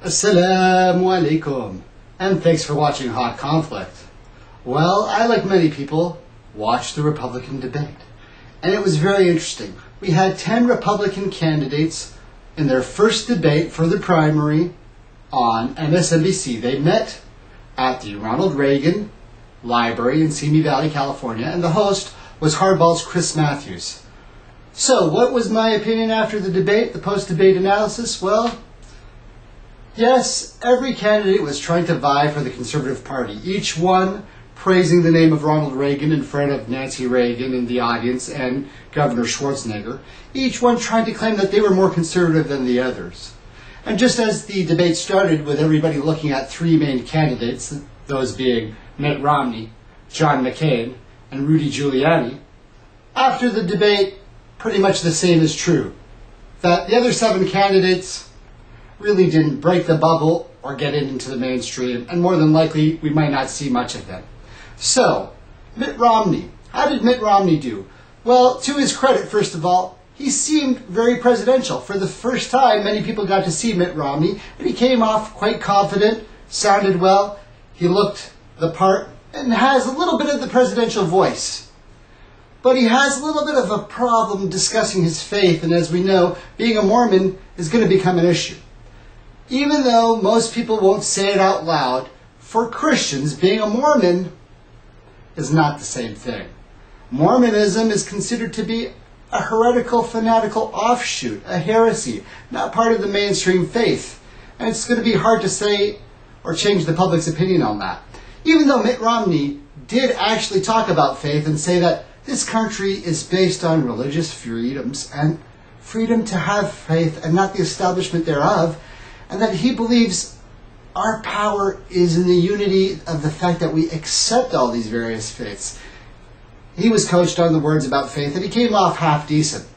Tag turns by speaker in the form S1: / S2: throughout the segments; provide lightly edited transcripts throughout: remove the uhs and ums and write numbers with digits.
S1: Assalamu alaikum, and thanks for watching Hot Conflict. Well, I, like many people, watched the Republican debate, and it was very interesting. We had 10 Republican candidates in their first debate for the primary on MSNBC. They met at the Ronald Reagan Library in Simi Valley, California, and the host was Hardball's Chris Matthews. So, what was my opinion after the debate, the post-debate analysis? Well, yes, every candidate was trying to vie for the Conservative Party, each one praising the name of Ronald Reagan in front of Nancy Reagan in the audience and Governor Schwarzenegger, each one trying to claim that they were more conservative than the others. And just as the debate started with everybody looking at three main candidates, those being Mitt Romney, John McCain, and Rudy Giuliani, after the debate, pretty much the same is true. That the other 7 candidates really didn't break the bubble or get it into the mainstream, and more than likely, we might not see much of them. So, Mitt Romney. How did Mitt Romney do? Well, to his credit, first of all, he seemed very presidential. For the first time, many people got to see Mitt Romney, and he came off quite confident, sounded well, he looked the part, and has a little bit of the presidential voice. But he has a little bit of a problem discussing his faith, and as we know, being a Mormon is going to become an issue. Even though most people won't say it out loud, for Christians, being a Mormon is not the same thing. Mormonism is considered to be a heretical, fanatical offshoot, a heresy, not part of the mainstream faith. And it's going to be hard to say or change the public's opinion on that. Even though Mitt Romney did actually talk about faith and say that this country is based on religious freedoms and freedom to have faith and not the establishment thereof, and that he believes our power is in the unity of the fact that we accept all these various faiths. He was coached on the words about faith, and he came off half decent.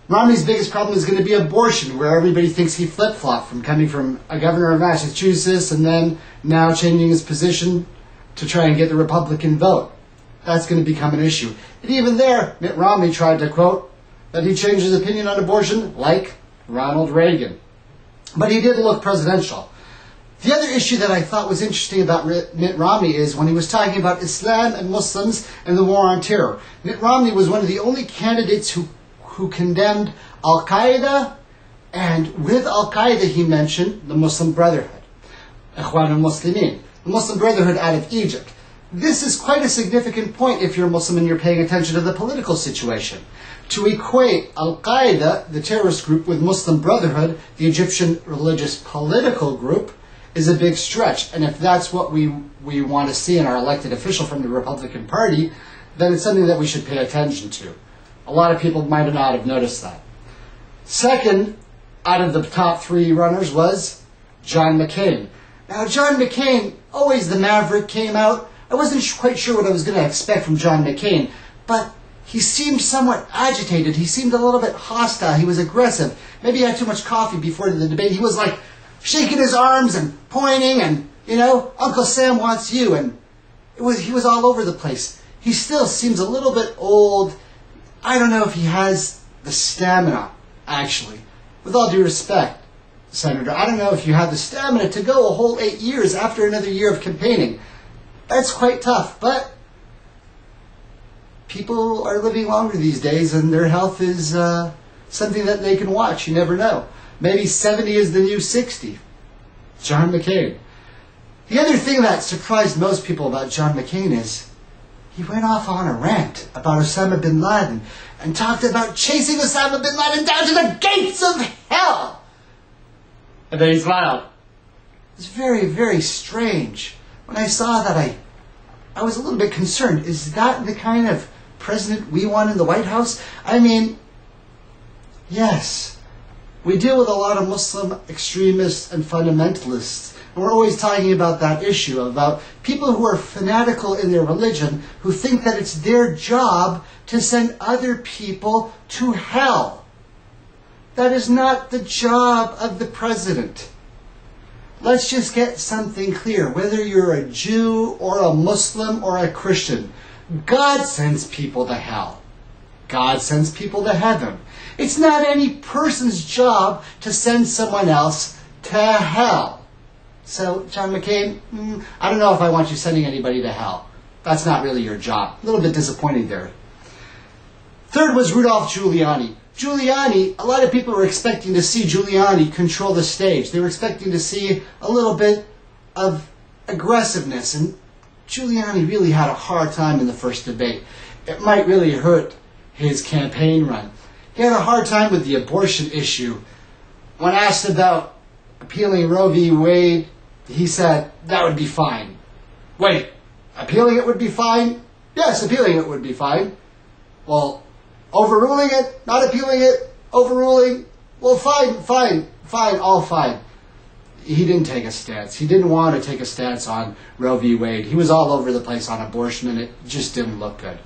S1: Romney's biggest problem is going to be abortion, where everybody thinks he flip-flopped from coming from a governor of Massachusetts and then now changing his position to try and get the Republican vote. That's going to become an issue. And even there, Mitt Romney tried to quote that he changed his opinion on abortion like Ronald Reagan. But he did look presidential. The other issue that I thought was interesting about Mitt Romney is when he was talking about Islam and Muslims and the war on terror. Mitt Romney was one of the only candidates who condemned Al-Qaeeda, and with Al-Qaeeda he mentioned the Muslim Brotherhood, Ikhwan al-Muslimin, the Muslim Brotherhood out of Egypt. This is quite a significant point if you're Muslim and you're paying attention to the political situation. To equate Al-Qaeeda, the terrorist group, with Muslim Brotherhood, the Egyptian religious political group, is a big stretch. And if that's what we want to see in our elected official from the Republican Party, then it's something that we should pay attention to. A lot of people might not have noticed that. Second, out of the top 3 runners was John McCain. Now, John McCain, always the maverick, came out. I wasn't quite sure what I was going to expect from John McCain, but he seemed somewhat agitated. He seemed a little bit hostile. He was aggressive. Maybe he had too much coffee before the debate. He was like shaking his arms and pointing and, you know, Uncle Sam wants you. And he was all over the place. He still seems a little bit old. I don't know if he has the stamina, actually. With all due respect, Senator, I don't know if you have the stamina to go a whole 8 years after another year of campaigning. That's quite tough, but people are living longer these days, and their health is something that they can watch. You never know. Maybe 70 is the new 60. John McCain. The other thing that surprised most people about John McCain is he went off on a rant about Osama bin Laden and talked about chasing Osama bin Laden down to the gates of hell. And then he smiled. It was very, very strange. When I saw that, I was a little bit concerned. Is that the kind of president we want in the White House? I mean, yes, we deal with a lot of Muslim extremists and fundamentalists. And we're always talking about that issue, about people who are fanatical in their religion, who think that it's their job to send other people to hell. That is not the job of the president. Let's just get something clear. Whether you're a Jew or a Muslim or a Christian, God sends people to hell. God sends people to heaven. It's not any person's job to send someone else to hell. So, John McCain, I don't know if I want you sending anybody to hell. That's not really your job. A little bit disappointing there. Third was Rudolph Giuliani. Giuliani, a lot of people were expecting to see Giuliani control the stage. They were expecting to see a little bit of aggressiveness, and Giuliani really had a hard time in the first debate. It might really hurt his campaign run. He had a hard time with the abortion issue. When asked about appealing Roe v. Wade, he said that would be fine. Wait, appealing it would be fine? Yes, appealing it would be fine. Well, overruling it, not appealing it, overruling, well, fine, all fine. He didn't take a stance. He didn't want to take a stance on Roe v. Wade. He was all over the place on abortion, and it just didn't look good.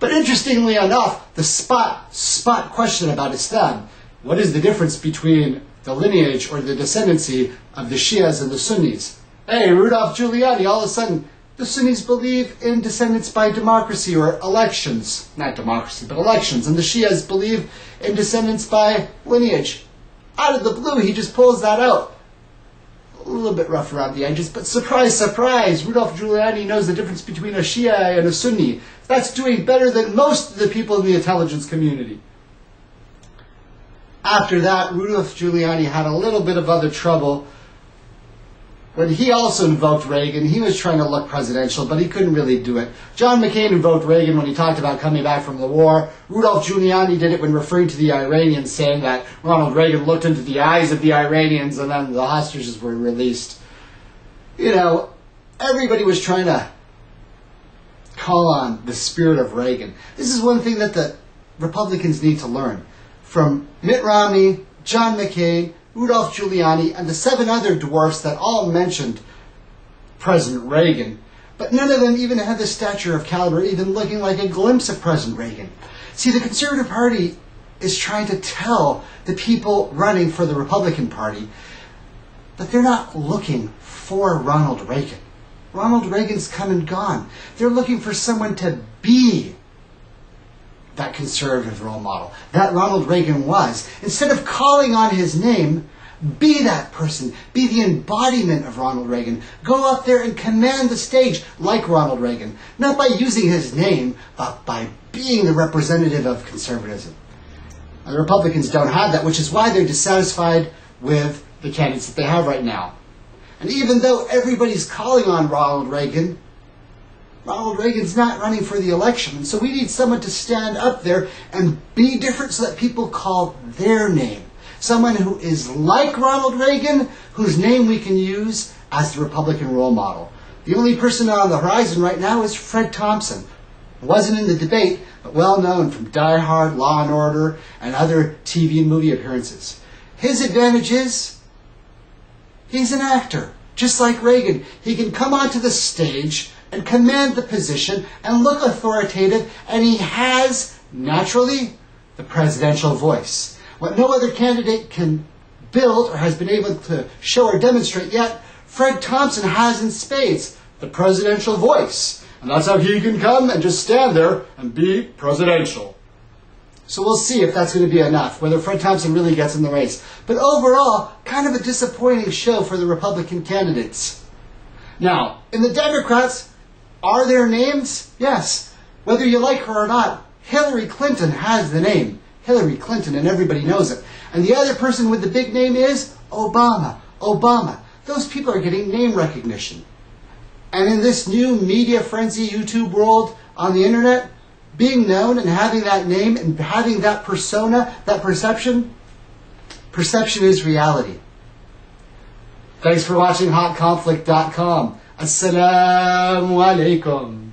S1: But interestingly enough, the spot question about Islam, what is the difference between the lineage or the descendancy of the Shias and the Sunnis? Hey, Rudolph Giuliani, all of a sudden, the Sunnis believe in descendants by democracy or elections. Not democracy, but elections. And the Shias believe in descendants by lineage. Out of the blue, he just pulls that out. A little bit rough around the edges, but surprise, surprise, Rudolph Giuliani knows the difference between a Shia and a Sunni. That's doing better than most of the people in the intelligence community. After that, Rudolph Giuliani had a little bit of other trouble when he also invoked Reagan. He was trying to look presidential, but he couldn't really do it. John McCain invoked Reagan when he talked about coming back from the war. Rudolph Giuliani did it when referring to the Iranians, saying that Ronald Reagan looked into the eyes of the Iranians and then the hostages were released. You know, everybody was trying to call on the spirit of Reagan. This is one thing that the Republicans need to learn. From Mitt Romney, John McCain, Rudolph Giuliani, and the 7 other dwarfs that all mentioned President Reagan, but none of them even had the stature of caliber, even looking like a glimpse of President Reagan. See, the Conservative Party is trying to tell the people running for the Republican Party that they're not looking for Ronald Reagan. Ronald Reagan's come and gone. They're looking for someone to be that conservative role model, that Ronald Reagan was. Instead of calling on his name, be that person. Be the embodiment of Ronald Reagan. Go up there and command the stage like Ronald Reagan. Not by using his name, but by being the representative of conservatism. And the Republicans don't have that, which is why they're dissatisfied with the candidates that they have right now. And even though everybody's calling on Ronald Reagan's not running for the election. And so we need someone to stand up there and be different so that people call their name. Someone who is like Ronald Reagan, whose name we can use as the Republican role model. The only person on the horizon right now is Fred Thompson. Wasn't in the debate, but well known from Die Hard, Law and Order, and other TV and movie appearances. His advantage is he's an actor. Just like Reagan, he can come onto the stage and command the position and look authoritative, and he has, naturally, the presidential voice. What no other candidate can build or has been able to show or demonstrate yet, Fred Thompson has in spades, the presidential voice. And that's how he can come and just stand there and be presidential. So we'll see if that's going to be enough, whether Fred Thompson really gets in the race. But overall, kind of a disappointing show for the Republican candidates. Now, in the Democrats, are there names? Yes. Whether you like her or not, Hillary Clinton has the name. Hillary Clinton, and everybody knows it. And the other person with the big name is Obama. Obama. Those people are getting name recognition. And in this new media frenzy YouTube world on the internet, being known and having that name and having that persona, that perception is reality. Thanks for watching HotConflict.com. Assalamu alaikum.